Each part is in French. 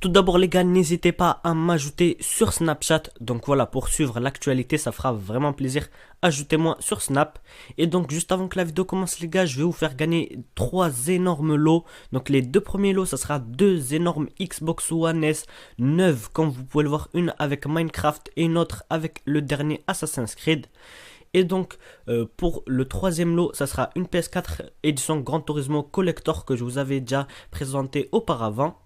tout d'abord les gars, n'hésitez pas à m'ajouter sur Snapchat. Donc voilà, pour suivre l'actualité, ça fera vraiment plaisir. Ajoutez-moi sur Snap. Et donc juste avant que la vidéo commence les gars, je vais vous faire gagner 3 énormes lots. Donc les 2 premiers lots, ça sera 2 énormes Xbox One S neuves. Comme vous pouvez le voir, une avec Minecraft et une autre avec le dernier Assassin's Creed. Et donc pour le 3e lot, ça sera une PS4 édition Gran Turismo Collector que je vous avais déjà présenté auparavant.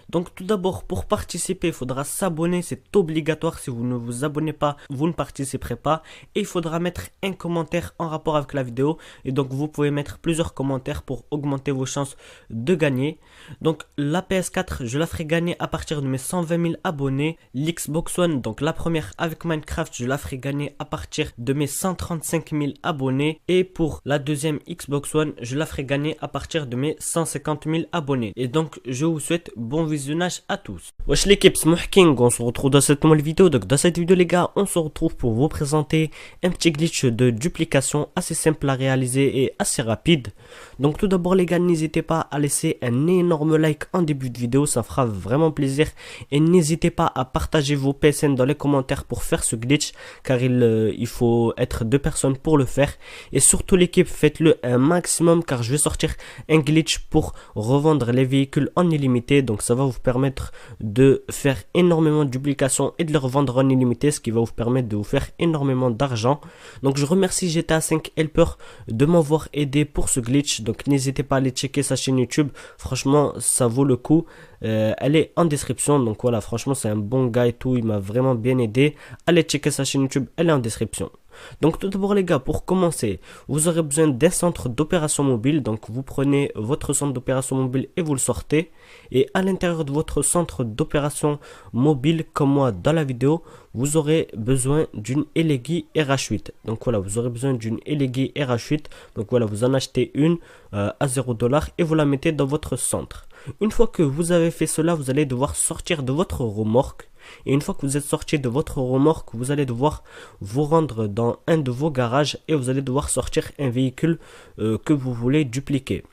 Donc tout d'abord, pour participer, il faudra s'abonner, c'est obligatoire. Si vous ne vous abonnez pas, vous ne participerez pas. Et il faudra mettre un commentaire en rapport avec la vidéo. Et donc vous pouvez mettre plusieurs commentaires pour augmenter vos chances de gagner. Donc la PS4, je la ferai gagner à partir de mes 120 000 abonnés. L'Xbox One, donc la première avec Minecraft, je la ferai gagner à partir de mes 135 000 abonnés. Et pour la deuxième Xbox One, je la ferai gagner à partir de mes 150 000 abonnés. Et donc je vous souhaite bon visionnage à tous. Wesh l'équipe, c'est Mohking, on se retrouve dans cette nouvelle vidéo. Donc dans cette vidéo les gars, on se retrouve pour vous présenter un petit glitch de duplication assez simple à réaliser et assez rapide. Donc tout d'abord les gars, n'hésitez pas à laisser un énorme like en début de vidéo, ça fera vraiment plaisir. Et n'hésitez pas à partager vos PSN dans les commentaires pour faire ce glitch, car il faut être 2 personnes pour le faire. Et surtout l'équipe, faites-le un maximum, car je vais sortir un glitch pour revendre les véhicules en illimité. Donc ça va vous permettre de faire énormément de duplications et de les revendre en illimité, ce qui va vous permettre de vous faire énormément d'argent. Donc je remercie GTA 5 Helper de m'avoir aidé pour ce glitch. Donc n'hésitez pas à aller checker sa chaîne YouTube, franchement ça vaut le coup. Elle est en description, donc voilà, franchement c'est un bon gars et tout, il m'a vraiment bien aidé. Allez checker sa chaîne YouTube, elle est en description. Donc tout d'abord les gars, pour commencer, vous aurez besoin d'un centre d'opération mobile. Donc vous prenez votre centre d'opération mobile et vous le sortez. Et à l'intérieur de votre centre d'opération mobile, comme moi dans la vidéo, vous aurez besoin d'une Elegii RH8. Donc voilà, vous aurez besoin d'une Elegii RH8. Donc voilà, vous en achetez une à 0$ et vous la mettez dans votre centre. Une fois que vous avez fait cela, vous allez devoir sortir de votre remorque. Et une fois que vous êtes sorti de votre remorque, vous allez devoir vous rendre dans un de vos garages et vous allez devoir sortir un véhicule que vous voulez dupliquer.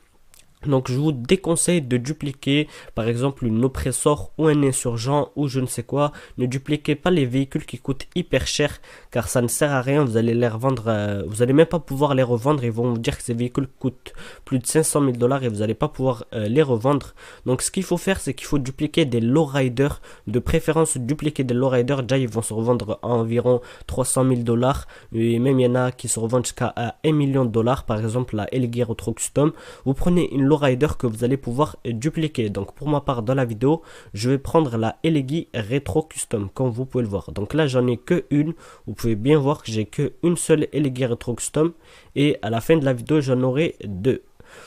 Donc je vous déconseille de dupliquer par exemple une oppresseur ou un insurgent ou je ne sais quoi. Ne dupliquez pas les véhicules qui coûtent hyper cher, car ça ne sert à rien. Vous allez les revendre, vous allez même pas pouvoir les revendre. Ils vont vous dire que ces véhicules coûtent plus de 500 000$ et vous n'allez pas pouvoir les revendre. Donc ce qu'il faut faire, c'est qu'il faut dupliquer des lowriders, de préférence dupliquer des lowriders. Déjà ils vont se revendre à environ 300 000$, et même il y en a qui se revendent jusqu'à 1 million de dollars. Par exemple la Elegii Retro Custom, vous prenez une lowrider que vous allez pouvoir dupliquer. Donc pour ma part dans la vidéo, je vais prendre la Elegii Retro Custom, comme vous pouvez le voir. Donc là j'en ai que une, vous pouvez bien voir que j'ai que une seule Elegii Retro Custom, et à la fin de la vidéo j'en aurai 2.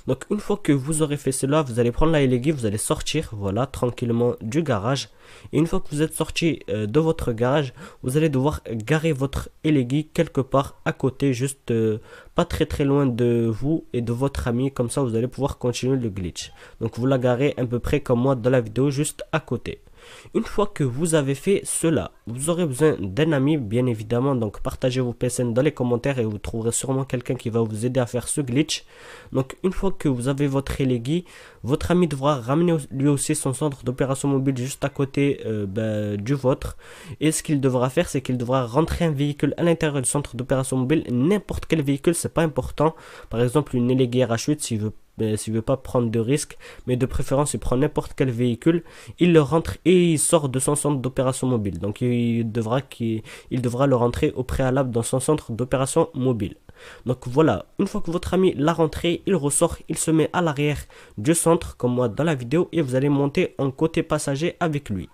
Donc une fois que vous aurez fait cela, vous allez prendre la Elegii, vous allez sortir, voilà, tranquillement du garage. Et une fois que vous êtes sorti de votre garage, vous allez devoir garer votre Elegii quelque part à côté, juste pas très loin de vous et de votre ami. Comme ça vous allez pouvoir continuer le glitch. Donc vous la garez à peu près comme moi dans la vidéo, juste à côté. Une fois que vous avez fait cela, vous aurez besoin d'un ami bien évidemment. Donc partagez vos PSN dans les commentaires et vous trouverez sûrement quelqu'un qui va vous aider à faire ce glitch. Donc une fois que vous avez votre Elegii, votre ami devra ramener lui aussi son centre d'opération mobile juste à côté du vôtre. Et ce qu'il devra faire, c'est qu'il devra rentrer un véhicule à l'intérieur du centre d'opération mobile. N'importe quel véhicule, c'est pas important. Par exemple une Elegii RH8 s'il veut pas prendre de risque, mais de préférence il prend n'importe quel véhicule, il le rentre et il sort de son centre d'opération mobile. Donc il devra le rentrer au préalable dans son centre d'opération mobile. Donc voilà, une fois que votre ami l'a rentré, il ressort, il se met à l'arrière du centre comme moi dans la vidéo et vous allez monter en côté passager avec lui.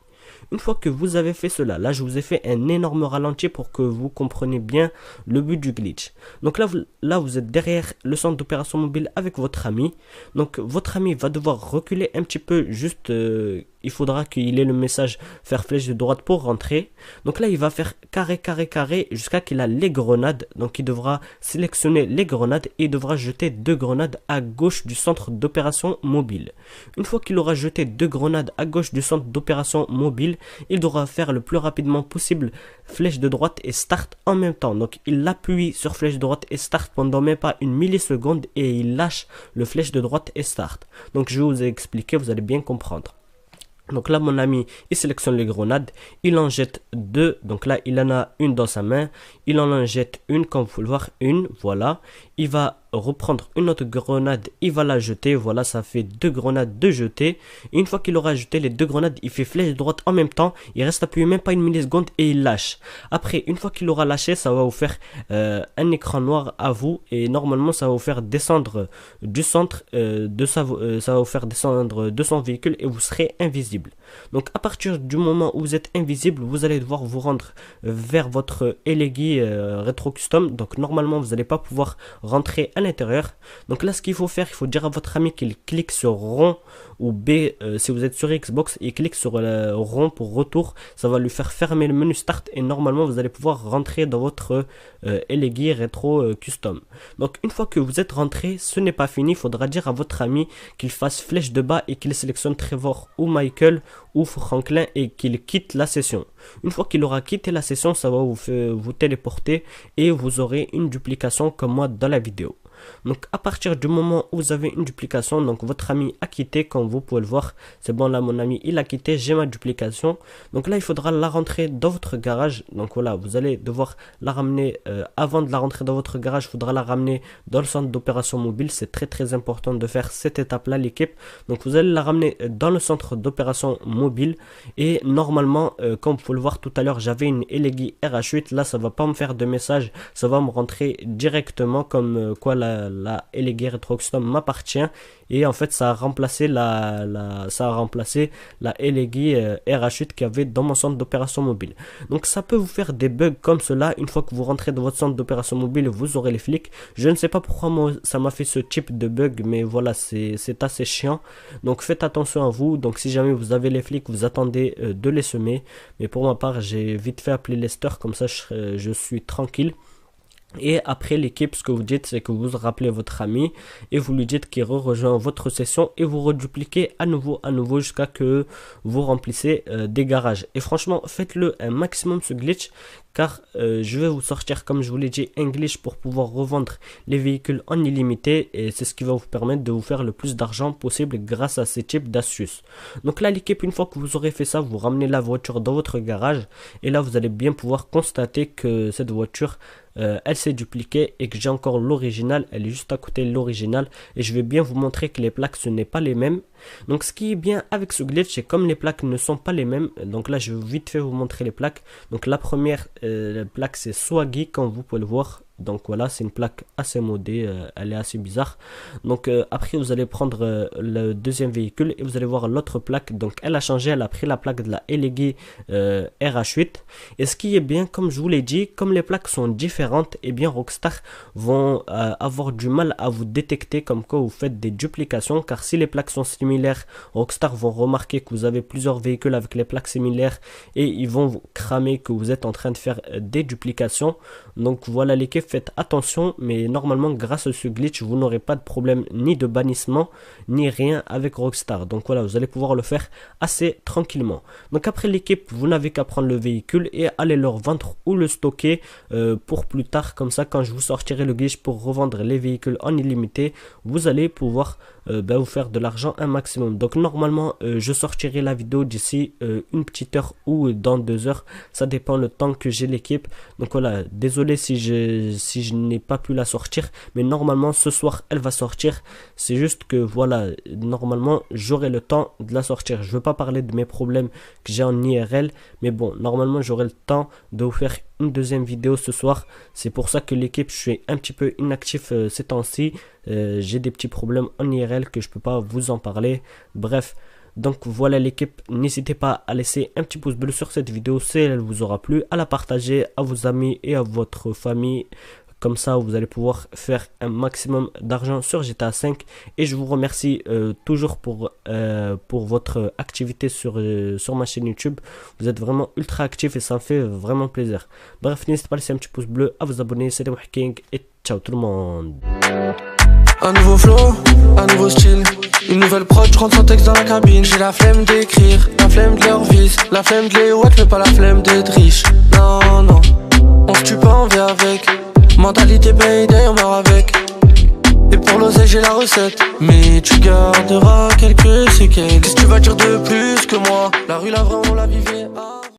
Une fois que vous avez fait cela, là je vous ai fait un énorme ralenti pour que vous compreniez bien le but du glitch. Donc là vous êtes derrière le centre d'opération mobile avec votre ami. Donc votre ami va devoir reculer un petit peu, juste il faudra qu'il ait le message faire flèche de droite pour rentrer. Donc là il va faire carré jusqu'à qu'il a les grenades. Donc il devra sélectionner les grenades et il devra jeter 2 grenades à gauche du centre d'opération mobile. Une fois qu'il aura jeté 2 grenades à gauche du centre d'opération mobile, il devra faire le plus rapidement possible flèche de droite et start en même temps. Donc il appuie sur flèche de droite et start pendant même pas une milliseconde et il lâche le flèche de droite et start. Donc je vous ai expliqué, vous allez bien comprendre. Donc là, mon ami, il sélectionne les grenades, il en jette deux. Donc là, il en a une dans sa main, il en jette une, comme vous pouvez le voir, une, voilà. Il va reprendre une autre grenade, il va la jeter, voilà, ça fait deux grenades de jeter. Une fois qu'il aura jeté les deux grenades, il fait flèche droite en même temps, il reste appuyé même pas une milliseconde et il lâche. Après, une fois qu'il aura lâché, ça va vous faire un écran noir à vous et normalement, ça va vous faire descendre du centre ça va vous faire descendre de son véhicule et vous serez invisible. Donc à partir du moment où vous êtes invisible, vous allez devoir vous rendre vers votre Elegii Retro Custom. Donc normalement, vous n'allez pas pouvoir rentrer à l'intérieur. Donc là, ce qu'il faut faire, il faut dire à votre ami qu'il clique sur rond ou B si vous êtes sur Xbox, il clique sur le rond pour retour. Ça va lui faire fermer le menu Start et normalement, vous allez pouvoir rentrer dans votre Elegii Retro Custom. Donc une fois que vous êtes rentré, ce n'est pas fini. Il faudra dire à votre ami qu'il fasse flèche de bas et qu'il sélectionne Trevor ou Michael ou Franklin et qu'il quitte la session. Une fois qu'il aura quitté la session, ça va vous téléporter et vous aurez une duplication comme moi dans la vidéo. Donc à partir du moment où vous avez une duplication, donc votre ami a quitté, comme vous pouvez le voir, c'est bon là mon ami il a quitté, j'ai ma duplication. Donc là il faudra la rentrer dans votre garage. Donc voilà, vous allez devoir la ramener avant de la rentrer dans votre garage, il faudra la ramener dans le centre d'opération mobile. C'est très important de faire cette étape là l'équipe. Donc vous allez la ramener dans le centre d'opération mobile et normalement comme vous pouvez le voir tout à l'heure, j'avais une Elegii RH8, là ça va pas me faire de message, ça va me rentrer directement comme quoi la Elegii Retro Custom m'appartient et en fait ça a remplacé la Elegii RH8 qu'il y avait dans mon centre d'opération mobile. Donc ça peut vous faire des bugs comme cela. Une fois que vous rentrez dans votre centre d'opération mobile, vous aurez les flics. Je ne sais pas pourquoi ça m'a fait ce type de bug, mais voilà, c'est assez chiant. Donc faites attention à vous. Donc si jamais vous avez les flics, vous attendez de les semer. Mais pour ma part, j'ai vite fait appeler Lester, comme ça je suis tranquille. Et après l'équipe, ce que vous dites, c'est que vous rappelez votre ami et vous lui dites qu'il rejoint votre session et vous redupliquez à nouveau jusqu'à que vous remplissez des garages. Et franchement, faites-le un maximum ce glitch, car je vais vous sortir, comme je vous l'ai dit, un glitch pour pouvoir revendre les véhicules en illimité et c'est ce qui va vous permettre de vous faire le plus d'argent possible grâce à ces types d'astuces. Donc là l'équipe, une fois que vous aurez fait ça, vous ramenez la voiture dans votre garage et là vous allez bien pouvoir constater que cette voiture elle s'est dupliquée et que j'ai encore l'original, elle est juste à côté de l'original et je vais bien vous montrer que les plaques ce n'est pas les mêmes. Donc ce qui est bien avec ce glitch, c'est comme les plaques ne sont pas les mêmes, donc là je vais vite fait vous montrer les plaques. Donc la première plaque c'est Swaggy, comme vous pouvez le voir. Donc voilà, c'est une plaque assez modée, elle est assez bizarre. Donc après vous allez prendre le deuxième véhicule et vous allez voir l'autre plaque. Donc elle a changé, elle a pris la plaque de la Elegii RH8. Et ce qui est bien, comme je vous l'ai dit, comme les plaques sont différentes, et bien Rockstar vont avoir du mal à vous détecter comme quoi vous faites des duplications. Car si les plaques sont similaires, Rockstar vont remarquer que vous avez plusieurs véhicules avec les plaques similaires et ils vont vous cramer que vous êtes en train de faire des duplications. Donc voilà l'équipe, faites attention, mais normalement grâce à ce glitch vous n'aurez pas de problème ni de bannissement ni rien avec Rockstar. Donc voilà, vous allez pouvoir le faire assez tranquillement. Donc après l'équipe, vous n'avez qu'à prendre le véhicule et aller leur vendre ou le stocker pour plus tard. Comme ça, quand je vous sortirai le glitch pour revendre les véhicules en illimité, vous allez pouvoir vous faire de l'argent un maximum. Donc normalement je sortirai la vidéo d'ici une petite heure ou dans 2 heures, ça dépend le temps que j'ai l'équipe. Donc voilà, désolé si je n'ai pas pu la sortir, mais normalement ce soir elle va sortir. C'est juste que voilà, normalement j'aurai le temps de la sortir. Je veux pas parler de mes problèmes que j'ai en IRL, mais bon, normalement j'aurai le temps de vous faire une deuxième vidéo ce soir. C'est pour ça que l'équipe, je suis un petit peu inactif ces temps-ci. J'ai des petits problèmes en IRL que je peux pas vous en parler. Bref, donc voilà l'équipe, n'hésitez pas à laisser un petit pouce bleu sur cette vidéo si elle vous aura plu, à la partager à vos amis et à votre famille. Comme ça, vous allez pouvoir faire un maximum d'argent sur GTA 5. Et je vous remercie toujours pour votre activité sur ma chaîne YouTube. Vous êtes vraiment ultra actifs et ça me fait vraiment plaisir. Bref, n'hésitez pas à laisser un petit pouce bleu, à vous abonner. C'était King et ciao tout le monde. Un nouveau flow, un nouveau style, une nouvelle prod, je rentre en texte dans la cabine. J'ai la flemme d'écrire, la flemme de leur vis, la flemme de les watch, mais pas la flemme d'être riche. Non, non, on se tue pas, on vit avec. Mentalité payday, on meurt avec. Et pour l'oseille j'ai la recette. Mais tu garderas quelques séquelles. Qu'est-ce que tu vas dire de plus que moi? La rue, la vraie, on la vivait.